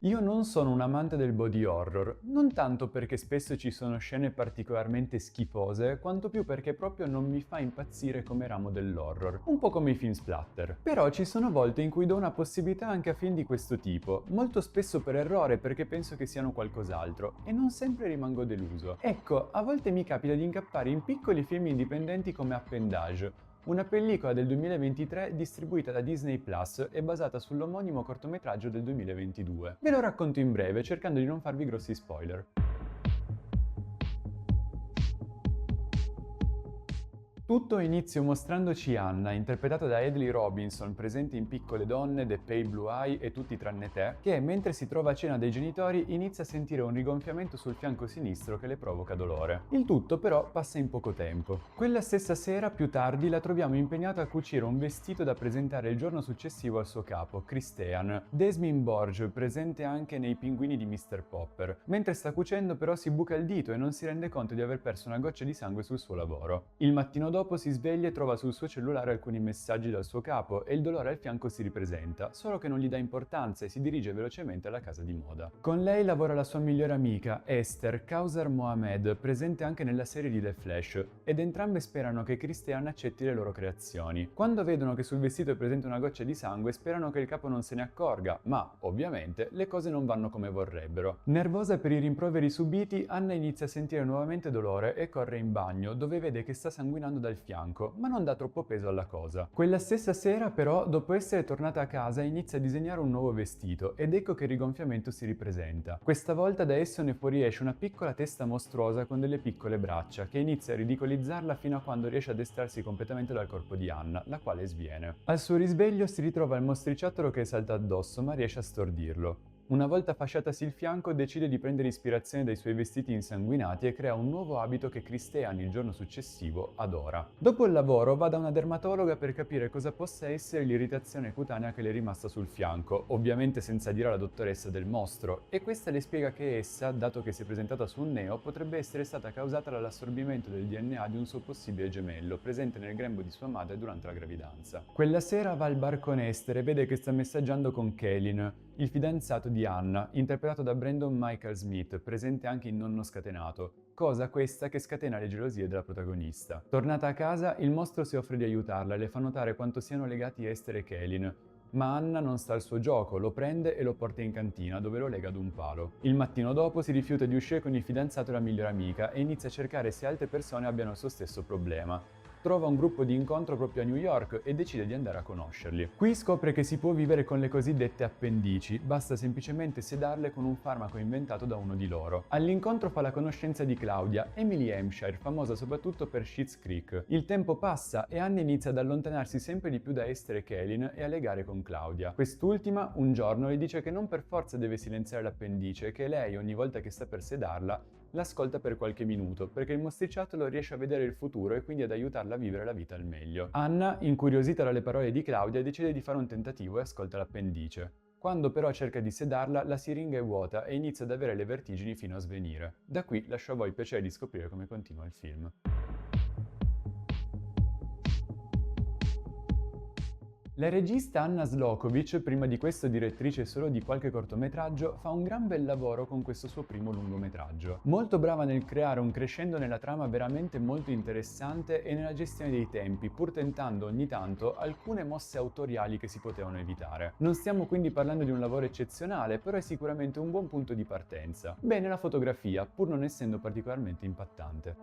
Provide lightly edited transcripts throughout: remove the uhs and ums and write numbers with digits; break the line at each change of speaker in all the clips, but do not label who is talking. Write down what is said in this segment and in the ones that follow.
Io non sono un amante del body horror, non tanto perché spesso ci sono scene particolarmente schifose, quanto più perché proprio non mi fa impazzire come ramo dell'horror, un po' come i film splatter. Però ci sono volte in cui do una possibilità anche a film di questo tipo, molto spesso per errore perché penso che siano qualcos'altro, e non sempre rimango deluso. Ecco, a volte mi capita di incappare in piccoli film indipendenti come Appendage, una pellicola del 2023 distribuita da Disney Plus e basata sull'omonimo cortometraggio del 2022. Ve lo racconto in breve, cercando di non farvi grossi spoiler. Tutto inizia mostrandoci Anna, interpretata da Edley Robinson, presente in Piccole donne, The Pale Blue Eye e Tutti tranne te, che mentre si trova a cena dai genitori inizia a sentire un rigonfiamento sul fianco sinistro che le provoca dolore. Il tutto però passa in poco tempo. Quella stessa sera, più tardi, la troviamo impegnata a cucire un vestito da presentare il giorno successivo al suo capo, Christian, Desmond Borge, presente anche nei Pinguini di Mr. Popper. Mentre sta cucendo però si buca il dito e non si rende conto di aver perso una goccia di sangue sul suo lavoro. Il mattino dopo si sveglia e trova sul suo cellulare alcuni messaggi dal suo capo e il dolore al fianco si ripresenta, solo che non gli dà importanza e si dirige velocemente alla casa di moda. Con lei lavora la sua migliore amica, Esther Kausar Mohamed, presente anche nella serie di The Flash, ed entrambe sperano che Christian accetti le loro creazioni. Quando vedono che sul vestito è presente una goccia di sangue, sperano che il capo non se ne accorga, ma, ovviamente, le cose non vanno come vorrebbero. Nervosa per i rimproveri subiti, Anna inizia a sentire nuovamente dolore e corre in bagno, dove vede che sta sanguinando dal fianco, ma non dà troppo peso alla cosa. Quella stessa sera, però, dopo essere tornata a casa, inizia a disegnare un nuovo vestito ed ecco che il rigonfiamento si ripresenta. Questa volta da esso ne fuoriesce una piccola testa mostruosa con delle piccole braccia, che inizia a ridicolizzarla fino a quando riesce ad estrarsi completamente dal corpo di Anna, la quale sviene. Al suo risveglio si ritrova il mostriciattolo che salta addosso, ma riesce a stordirlo. Una volta fasciatasi il fianco, decide di prendere ispirazione dai suoi vestiti insanguinati e crea un nuovo abito che Christian il giorno successivo adora. Dopo il lavoro va da una dermatologa per capire cosa possa essere l'irritazione cutanea che le è rimasta sul fianco, ovviamente senza dire alla dottoressa del mostro, e questa le spiega che essa, dato che si è presentata su un neo, potrebbe essere stata causata dall'assorbimento del DNA di un suo possibile gemello, presente nel grembo di sua madre durante la gravidanza. Quella sera va al bar con Esther e vede che sta messaggiando con Kelin, il fidanzato di Anna, interpretato da Brandon Michael Smith, presente anche in Nonno Scatenato, cosa questa che scatena le gelosie della protagonista. Tornata a casa, il mostro si offre di aiutarla e le fa notare quanto siano legati Esther e Kelin, ma Anna non sta al suo gioco, lo prende e lo porta in cantina, dove lo lega ad un palo. Il mattino dopo si rifiuta di uscire con il fidanzato e la migliore amica e inizia a cercare se altre persone abbiano il suo stesso problema. Trova un gruppo di incontro proprio a New York e decide di andare a conoscerli. Qui scopre che si può vivere con le cosiddette appendici, basta semplicemente sedarle con un farmaco inventato da uno di loro. All'incontro fa la conoscenza di Claudia, Emily Hampshire, famosa soprattutto per Schitt's Creek. Il tempo passa e Anne inizia ad allontanarsi sempre di più da Esther e Kaylin e a legare con Claudia. Quest'ultima, un giorno, le dice che non per forza deve silenziare l'appendice e che lei, ogni volta che sta per sedarla, l'ascolta per qualche minuto, perché il mostriciattolo riesce a vedere il futuro e quindi ad aiutarla a vivere la vita al meglio. Anna, incuriosita dalle parole di Claudia, decide di fare un tentativo e ascolta l'appendice. Quando però cerca di sedarla, la siringa è vuota e inizia ad avere le vertigini fino a svenire. Da qui lascio a voi il piacere di scoprire come continua il film. La regista Anna Slocovich, prima di questo direttrice solo di qualche cortometraggio, fa un gran bel lavoro con questo suo primo lungometraggio. Molto brava nel creare un crescendo nella trama veramente molto interessante e nella gestione dei tempi, pur tentando ogni tanto alcune mosse autoriali che si potevano evitare. Non stiamo quindi parlando di un lavoro eccezionale, però è sicuramente un buon punto di partenza. Bene la fotografia, pur non essendo particolarmente impattante.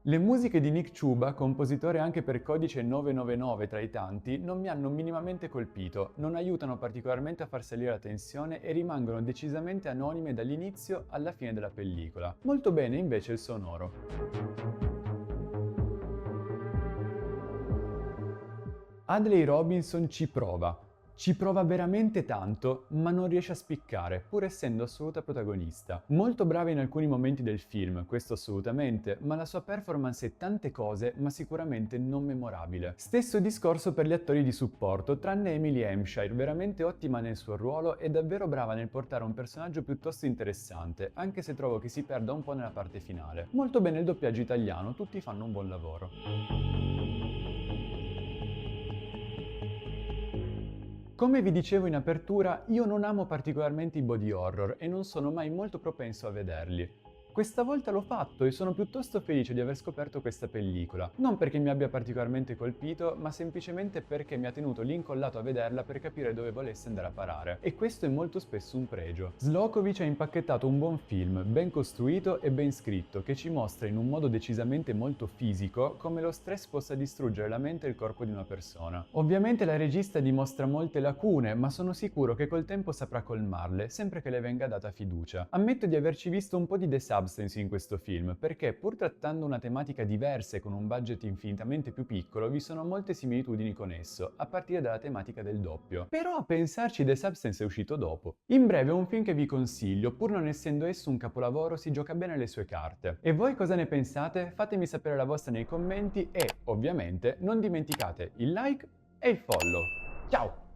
Le musiche di Nick Chuba, compositore anche per Codice 999 tra i tanti, non mi hanno minimamente colpito, non aiutano particolarmente a far salire la tensione e rimangono decisamente anonime dall'inizio alla fine della pellicola. Molto bene invece il sonoro. Adley Robinson ci prova. Ci prova veramente tanto, ma non riesce a spiccare, pur essendo assoluta protagonista. Molto brava in alcuni momenti del film, questo assolutamente, ma la sua performance è tante cose, ma sicuramente non memorabile. Stesso discorso per gli attori di supporto, tranne Emily Hampshire, veramente ottima nel suo ruolo e davvero brava nel portare un personaggio piuttosto interessante, anche se trovo che si perda un po' nella parte finale. Molto bene il doppiaggio italiano, tutti fanno un buon lavoro. Come vi dicevo in apertura, io non amo particolarmente i body horror e non sono mai molto propenso a vederli. Questa volta l'ho fatto e sono piuttosto felice di aver scoperto questa pellicola, non perché mi abbia particolarmente colpito, ma semplicemente perché mi ha tenuto lì incollato a vederla per capire dove volesse andare a parare. E questo è molto spesso un pregio. Slocovich ha impacchettato un buon film, ben costruito e ben scritto, che ci mostra in un modo decisamente molto fisico come lo stress possa distruggere la mente e il corpo di una persona. Ovviamente la regista dimostra molte lacune, ma sono sicuro che col tempo saprà colmarle, sempre che le venga data fiducia. Ammetto di averci visto un po' di The Substance in questo film, perché pur trattando una tematica diversa e con un budget infinitamente più piccolo, vi sono molte similitudini con esso, a partire dalla tematica del doppio. Però a pensarci The Substance è uscito dopo. In breve è un film che vi consiglio, pur non essendo esso un capolavoro, si gioca bene le sue carte. E voi cosa ne pensate? Fatemi sapere la vostra nei commenti e, ovviamente, non dimenticate il like e il follow. Ciao!